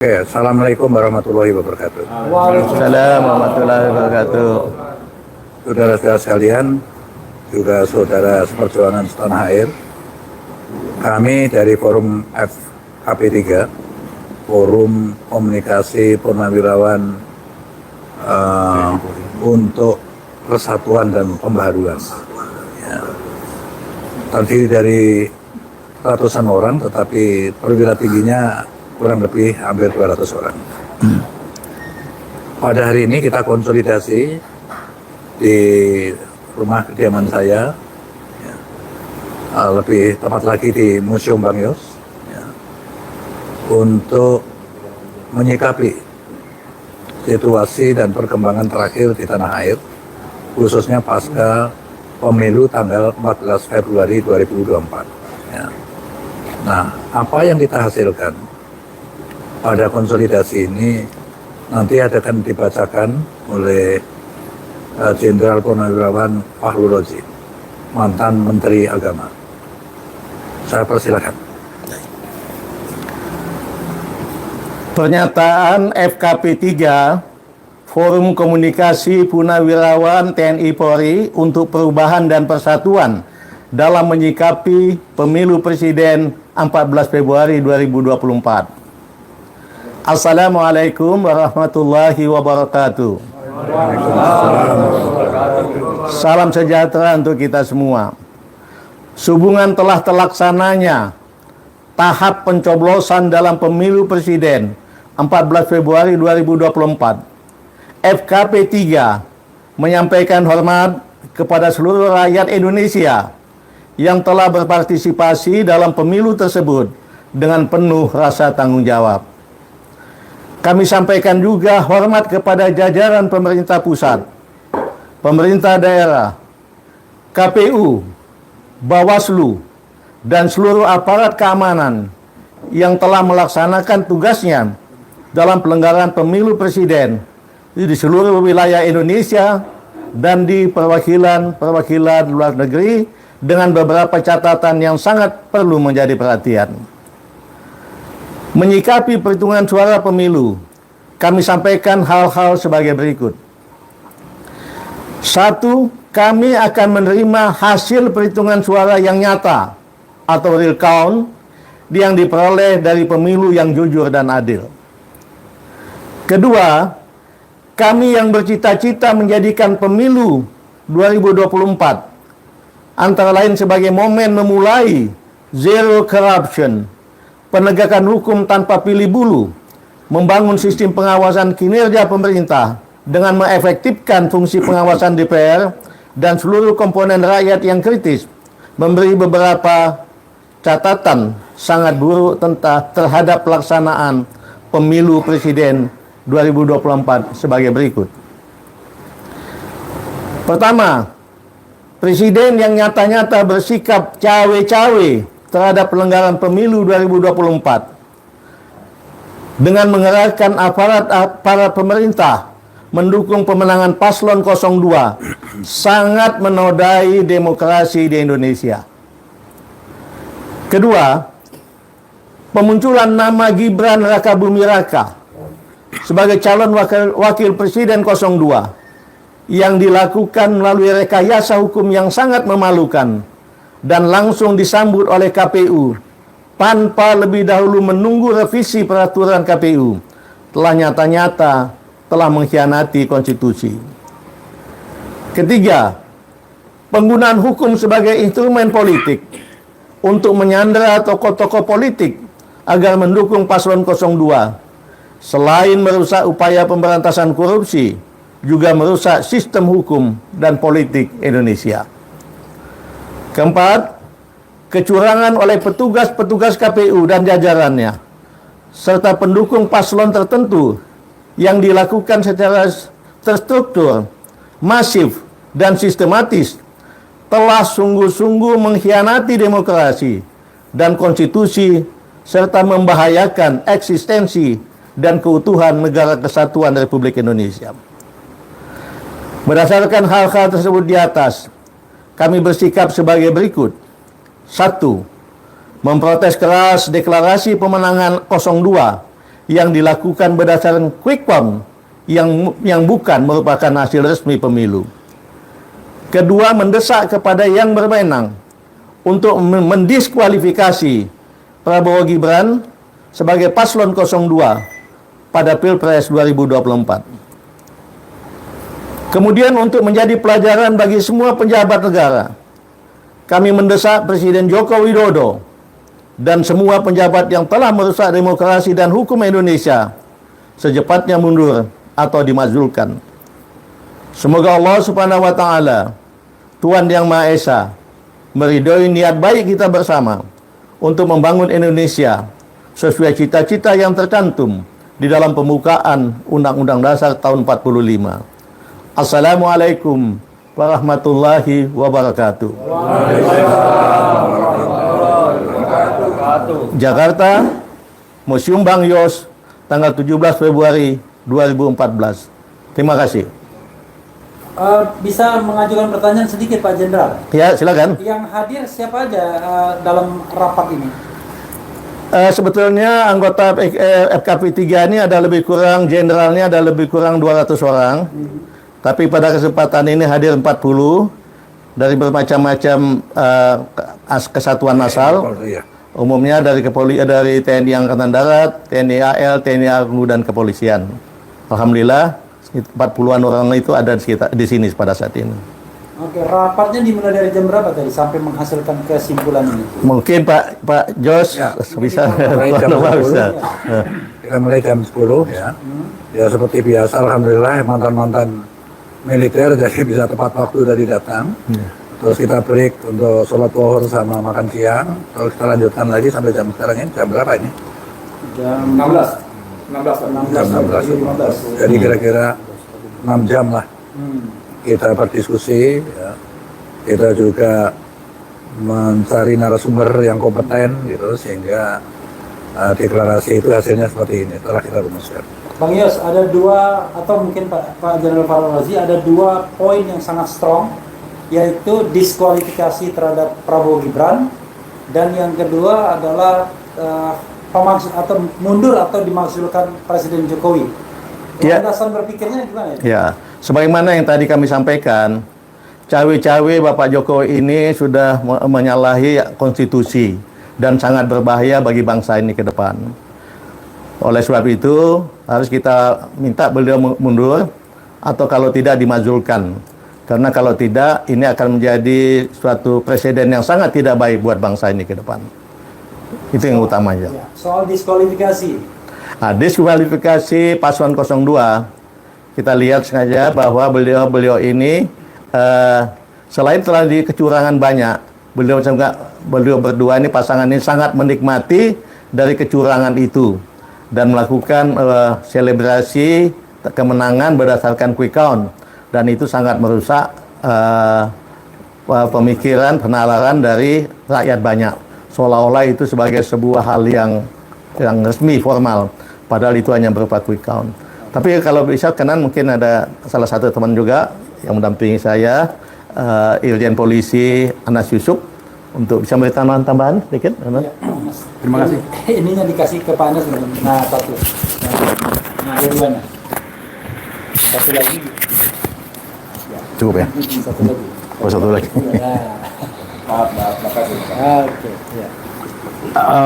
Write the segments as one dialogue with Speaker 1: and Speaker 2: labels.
Speaker 1: Oke, Assalamualaikum warahmatullahi wabarakatuh.
Speaker 2: Waalaikumsalam warahmatullahi wabarakatuh.
Speaker 1: Saudara-saudara sekalian, juga saudara seperjuangan setanah air, kami dari Forum FKP3, Forum Komunikasi Purnawirawan untuk Persatuan dan Pembaharuan. Ya. Terdiri dari ratusan orang, tetapi perwira tingginya kurang lebih hampir 200 orang. Pada hari ini kita konsolidasi di rumah kediaman saya, ya, lebih tepat lagi di Museum Bang Yos, ya, untuk menyikapi situasi dan perkembangan terakhir di tanah air, khususnya pasca pemilu tanggal 14 Februari 2024. Ya. Nah, apa yang kita hasilkan pada konsolidasi ini nanti akan dibacakan oleh Jenderal Purnawirawan Fahru Rozi, mantan Menteri Agama. Saya persilakan.
Speaker 2: Pernyataan FKP3 Forum Komunikasi Purnawirawan TNI Polri untuk Perubahan dan Persatuan dalam menyikapi Pemilu Presiden 14 Februari 2024. Assalamualaikum warahmatullahi wabarakatuh. Salam sejahtera untuk kita semua. Sehubungan telah terlaksananya tahap pencoblosan dalam Pemilu Presiden 14 Februari 2024, FKP 3 menyampaikan hormat kepada seluruh rakyat Indonesia yang telah berpartisipasi dalam pemilu tersebut dengan penuh rasa tanggung jawab. Kami sampaikan juga hormat kepada jajaran pemerintah pusat, pemerintah daerah, KPU, Bawaslu, dan seluruh aparat keamanan yang telah melaksanakan tugasnya dalam pelanggaran pemilu presiden di seluruh wilayah Indonesia dan di perwakilan luar negeri dengan beberapa catatan yang sangat perlu menjadi perhatian. Menyikapi perhitungan suara pemilu, kami sampaikan hal-hal sebagai berikut. 1. Kami akan menerima hasil perhitungan suara yang nyata atau real count yang diperoleh dari pemilu yang jujur dan adil. Kedua, kami yang bercita-cita menjadikan pemilu 2024 antara lain sebagai momen memulai zero corruption, penegakan hukum tanpa pilih bulu, membangun sistem pengawasan kinerja pemerintah dengan mengefektifkan fungsi pengawasan DPR dan seluruh komponen rakyat yang kritis, memberi beberapa catatan sangat buruk terhadap pelaksanaan pemilu presiden 2024 sebagai berikut. Pertama, presiden yang nyata-nyata bersikap cawe-cawe terhadap pelanggaran pemilu 2024 dengan mengerahkan aparat pemerintah mendukung pemenangan paslon 02 sangat menodai demokrasi di Indonesia. Kedua, pemunculan nama Gibran Rakabuming Raka sebagai calon wakil presiden 02 yang dilakukan melalui rekayasa hukum yang sangat memalukan dan langsung disambut oleh KPU tanpa lebih dahulu menunggu revisi peraturan KPU telah nyata-nyata telah mengkhianati konstitusi. Ketiga, penggunaan hukum sebagai instrumen politik untuk menyandera tokoh-tokoh politik agar mendukung paslon 02 selain merusak upaya pemberantasan korupsi juga merusak sistem hukum dan politik Indonesia. Keempat, kecurangan oleh petugas-petugas KPU dan jajarannya, serta pendukung paslon tertentu yang dilakukan secara terstruktur, masif, dan sistematis, telah sungguh-sungguh mengkhianati demokrasi dan konstitusi, serta membahayakan eksistensi dan keutuhan negara kesatuan Republik Indonesia. Berdasarkan hal-hal tersebut di atas, kami bersikap sebagai berikut. 1. Memprotes keras deklarasi pemenangan 02 yang dilakukan berdasarkan quick count yang bukan merupakan hasil resmi pemilu. Kedua, mendesak kepada yang berwenang untuk mendiskualifikasi Prabowo Gibran sebagai paslon 02 pada Pilpres 2024. Kemudian untuk menjadi pelajaran bagi semua pejabat negara, kami mendesak Presiden Joko Widodo dan semua pejabat yang telah merusak demokrasi dan hukum Indonesia secepatnya mundur atau dimajulkan. Semoga Allah Subhanahu wa taala, Tuhan yang Maha Esa, meridhoi niat baik kita bersama untuk membangun Indonesia sesuai cita-cita yang tercantum di dalam pembukaan Undang-Undang Dasar tahun 45. Assalamualaikum warahmatullahi wabarakatuh. Jakarta, Museum Bang Yos, tanggal 17 Februari 2014. Terima kasih.
Speaker 3: Bisa mengajukan pertanyaan sedikit Pak Jenderal?
Speaker 2: Ya, silakan.
Speaker 3: Yang hadir siapa aja dalam rapat ini?
Speaker 2: Sebetulnya anggota FKP 3 ini ada lebih kurang, jenderalnya ada lebih kurang 200 orang. Tapi pada kesempatan ini hadir 40 dari bermacam-macam kesatuan asal. Umumnya dari dari TNI Angkatan Darat, TNI AL, TNI AU dan kepolisian. Alhamdulillah 40-an orang itu ada di sini pada saat ini.
Speaker 3: Oke, rapatnya dimulai dari jam berapa tadi sampai menghasilkan kesimpulan ini?
Speaker 2: Mungkin Pak Jos
Speaker 1: Ya,
Speaker 2: bisa
Speaker 1: bisa. Kita mulai jam 10 ya. Ya seperti biasa, alhamdulillah mantan-mantan militer jadi bisa tepat waktu dari datang. Terus kita break untuk sholat zuhur sama makan siang. Terus kita lanjutkan lagi sampai jam sekarang ini. Jam berapa ini?
Speaker 3: Jam 16. 16.
Speaker 1: Jam 16. Jadi kira-kira 6 jam lah. Kita berdiskusi. Ya. Kita juga mencari narasumber yang kompeten gitu sehingga deklarasi itu hasilnya seperti ini. Telah kita rumuskan.
Speaker 3: Bang Yos, ada dua atau mungkin Pak Jenderal Farul Razi ada dua poin yang sangat strong, yaitu diskualifikasi terhadap Prabowo Gibran, dan yang kedua adalah atau mundur atau dimaksudkan Presiden Jokowi. Landasan berpikirnya gimana?
Speaker 2: Ya, sebagaimana yang tadi kami sampaikan, cawe-cawe Bapak Jokowi ini sudah menyalahi konstitusi dan sangat berbahaya bagi bangsa ini ke depan. Oleh sebab itu, harus kita minta beliau mundur atau kalau tidak dimajulkan. Karena kalau tidak, ini akan menjadi suatu presiden yang sangat tidak baik buat bangsa ini ke depan. Itu yang utamanya.
Speaker 3: Soal diskualifikasi.
Speaker 2: Nah, diskualifikasi paslon 02, kita lihat sengaja bahwa beliau ini selain telah di kecurangan banyak, beliau berdua ini pasangan ini sangat menikmati dari kecurangan itu dan melakukan selebrasi kemenangan berdasarkan quick count, dan itu sangat merusak pemikiran penalaran dari rakyat banyak, seolah-olah itu sebagai sebuah hal yang resmi formal, padahal itu hanya berupa quick count. Tapi kalau bisa kenan mungkin ada salah satu teman juga yang mendampingi saya, Irjen Polisi Anas Yusuf, untuk bisa memberi tambahan sedikit.
Speaker 3: Ya, terima kasih. Ininya dikasih ke Pak Anas. Nah, satu. Nah, yang mana? Satu lagi. Ya.
Speaker 2: Cukup ya?
Speaker 3: Satu lagi.
Speaker 2: Oh, satu lagi.
Speaker 3: Maaf, makasih. Oke, ya.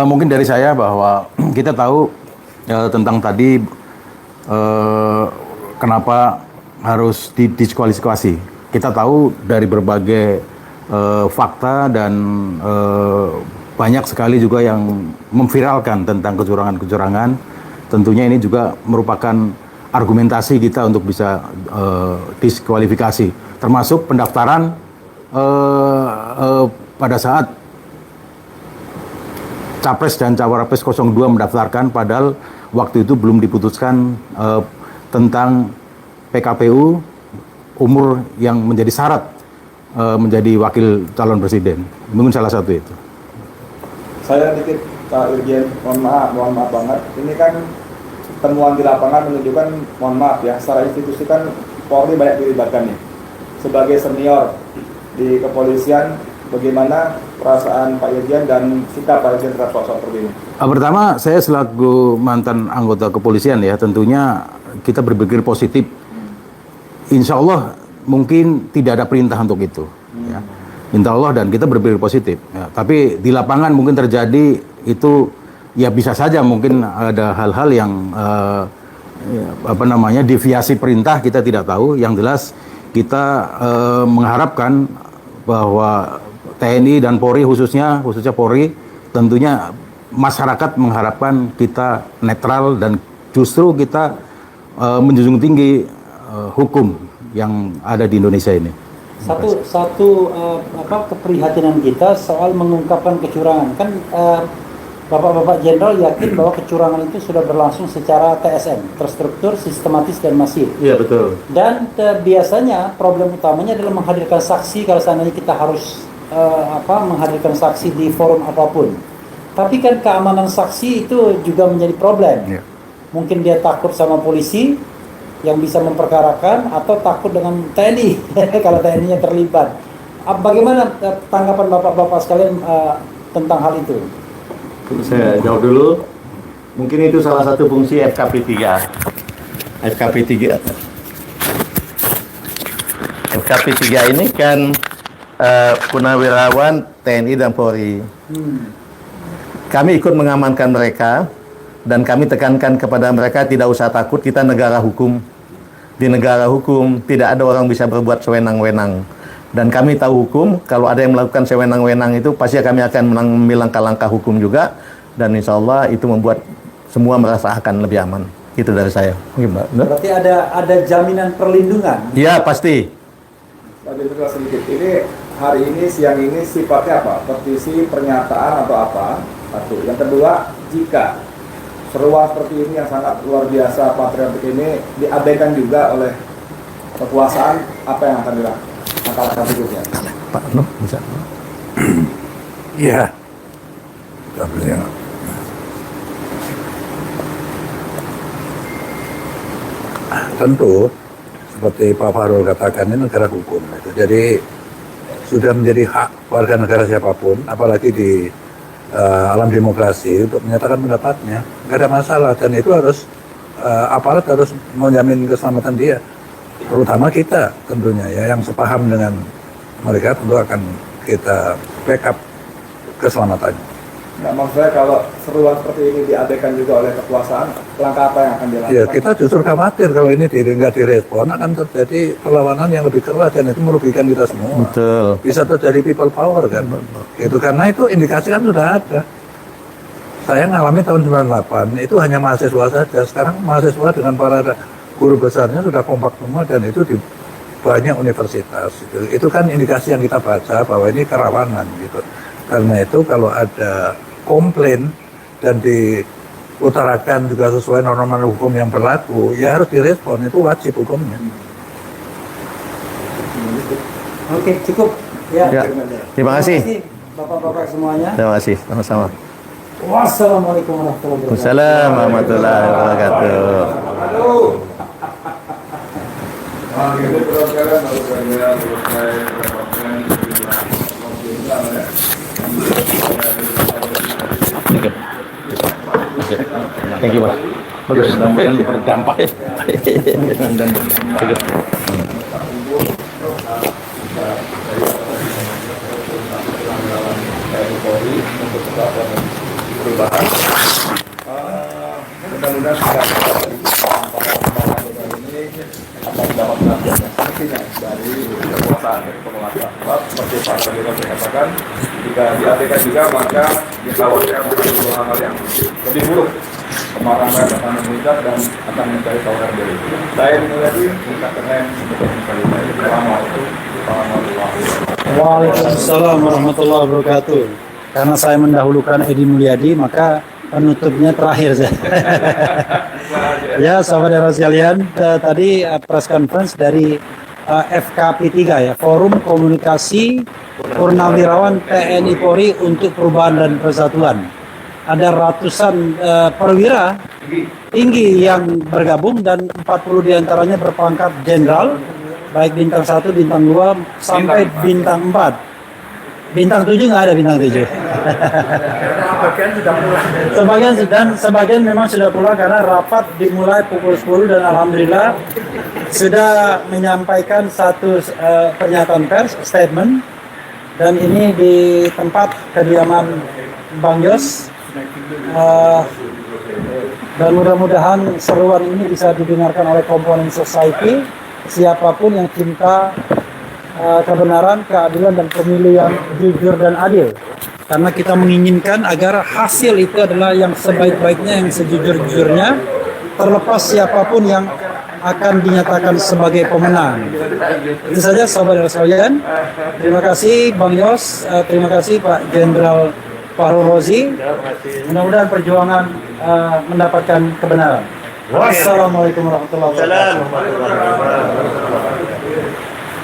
Speaker 4: Mungkin dari saya bahwa kita tahu tentang tadi kenapa harus didiskualifikasi. Kita tahu dari berbagai fakta dan banyak sekali juga yang memviralkan tentang kecurangan-kecurangan. Tentunya ini juga merupakan argumentasi kita untuk bisa diskualifikasi, termasuk pendaftaran pada saat Capres dan Cawapres 02 mendaftarkan, padahal waktu itu belum diputuskan tentang PKPU umur yang menjadi syarat menjadi wakil calon presiden. Mungkin salah satu itu.
Speaker 5: Saya dikit Pak Irjen, mohon maaf banget. Ini kan temuan di lapangan menunjukkan, mohon maaf ya, secara institusi kan Polri banyak dilibatkan nih. Sebagai senior di kepolisian, bagaimana perasaan Pak Irjen dan sikap Pak Irjen terhadap soal seperti ini?
Speaker 4: Pertama, saya selaku mantan anggota kepolisian ya, tentunya kita berpikir positif. Insya Allah mungkin tidak ada perintah untuk itu. Ya. Insya Allah, dan kita berpikir positif. Ya. Tapi di lapangan mungkin terjadi itu, ya bisa saja mungkin ada hal-hal yang deviasi perintah, kita tidak tahu. Yang jelas kita mengharapkan bahwa TNI dan Polri khususnya Polri, tentunya masyarakat mengharapkan kita netral dan justru kita menjunjung tinggi hukum yang ada di Indonesia ini.
Speaker 3: Satu keprihatinan kita soal mengungkapkan kecurangan. Kan Bapak-Bapak Jenderal yakin bahwa kecurangan itu sudah berlangsung secara TSM, terstruktur, sistematis, dan masif.
Speaker 2: Iya, betul.
Speaker 3: Dan biasanya problem utamanya adalah menghadirkan saksi kalau seandainya kita harus menghadirkan saksi di forum apapun. Tapi kan keamanan saksi itu juga menjadi problem.
Speaker 4: Ya.
Speaker 3: Mungkin dia takut sama polisi yang bisa memperkarakan, atau takut dengan TNI kalau TNI-nya terlibat. Bagaimana tanggapan Bapak-Bapak sekalian tentang hal itu?
Speaker 2: Saya jawab dulu. Mungkin itu salah satu fungsi FKP 3. FKP 3 ini kan purnawirawan TNI dan Polri. Kami ikut mengamankan mereka, dan kami tekankan kepada mereka tidak usah takut, kita negara hukum. Di negara hukum tidak ada orang bisa berbuat sewenang-wenang. Dan kami tahu hukum, kalau ada yang melakukan sewenang-wenang itu pasti kami akan mengambil langkah-langkah hukum juga, dan insya Allah itu membuat semua merasa akan lebih aman. Itu dari saya. Gimana?
Speaker 3: Berarti ada jaminan perlindungan.
Speaker 2: Ya, pasti.
Speaker 5: Pak Jenderal, sedikit, ini hari ini, siang ini sifatnya apa? Petisi, pernyataan, atau apa? Satu. Yang kedua, jika seruan seperti ini yang sangat luar biasa, patriotik ini diabaikan juga oleh kekuasaan, apa yang akan dilakukan? Langkah berikutnya.
Speaker 2: Pak Nuh, bisa.
Speaker 1: Iya. Ya. Tentu seperti Pak Fahrul katakan, ini negara hukum. Jadi sudah menjadi hak warga negara siapapun, apalagi di alam demokrasi, untuk menyatakan pendapatnya. Nggak ada masalah, dan itu harus aparat harus menjamin keselamatan dia. Terutama kita tentunya ya, yang sepaham dengan mereka, tentu akan kita backup keselamatannya.
Speaker 5: Nah, maksud saya kalau seruan seperti ini diabaikan juga oleh kekuasaan, langkah apa yang akan dilakukan?
Speaker 1: Ya, kita justru khawatir kalau ini nggak direspon, akan terjadi perlawanan yang lebih keras, dan itu merugikan kita semua.
Speaker 2: Betul.
Speaker 1: Bisa terjadi people power kan. Itu karena itu indikasi kan sudah ada. Saya ngalami tahun 98, itu hanya mahasiswa saja. Sekarang mahasiswa dengan para guru besarnya sudah kompak semua, dan itu di banyak universitas. Itu kan indikasi yang kita baca bahwa ini kerawanan gitu. Karena itu kalau ada komplain dan diutarakan juga sesuai norma hukum yang berlaku, ya harus direspon, itu wajib hukumnya.
Speaker 3: Oke, cukup. Ya.
Speaker 2: Terima kasih.
Speaker 3: Bapak-bapak semuanya.
Speaker 2: Terima kasih. Sama-sama.
Speaker 3: Wassalamualaikum warahmatullahi wabarakatuh.
Speaker 2: Wassalamualaikum warahmatullahi wabarakatuh. Thank you, Mas. Bagus. Berdampak.
Speaker 5: Perubahan. Mudah-mudahan ini akan dapat perhatian sanksinya dari kekuasaan, dari penguasa. Seperti Pak Jenderal katakan, jika diabaikan juga maka dikhawatirkan akan hal yang lebih buruk. Kemarahan akan meningkat dan akan mencari saudara diri. Saya Mulyadi mengucapkan Assalamualaikum warahmatullahi wabarakatuh.
Speaker 3: Waalaikumsalam warahmatullahi wabarakatuh. Karena saya mendahulukan Edi Mulyadi, maka penutupnya terakhir saya. Ya, sahabat sekalian, tadi press conference dari FKP 3 ya, Forum Komunikasi Purnawirawan TNI Polri untuk Perubahan dan Persatuan. Ada ratusan perwira tinggi yang bergabung, dan 40 diantaranya berpangkat jenderal, baik bintang 1, bintang 2, sampai bintang 4. Bintang 7 nggak ada bintang 7. Sebagian memang sudah pulang karena rapat dimulai pukul 10 dan alhamdulillah sudah menyampaikan satu pernyataan pers, statement, dan ini di tempat kediaman Bang Yos. Dan mudah-mudahan seruan ini bisa didengarkan oleh komponen society, siapapun yang cinta kebenaran, keadilan, dan pemilu yang jujur dan adil. Karena kita menginginkan agar hasil itu adalah yang sebaik-baiknya, yang sejujur-jujurnya, terlepas siapapun yang akan dinyatakan sebagai pemenang. Itu saja saudara sekalian. Terima kasih Bang Yos, terima kasih Pak Jenderal Fahrul Razi. Mudah-mudahan perjuangan mendapatkan kebenaran. Wassalamualaikum warahmatullahi wabarakatuh.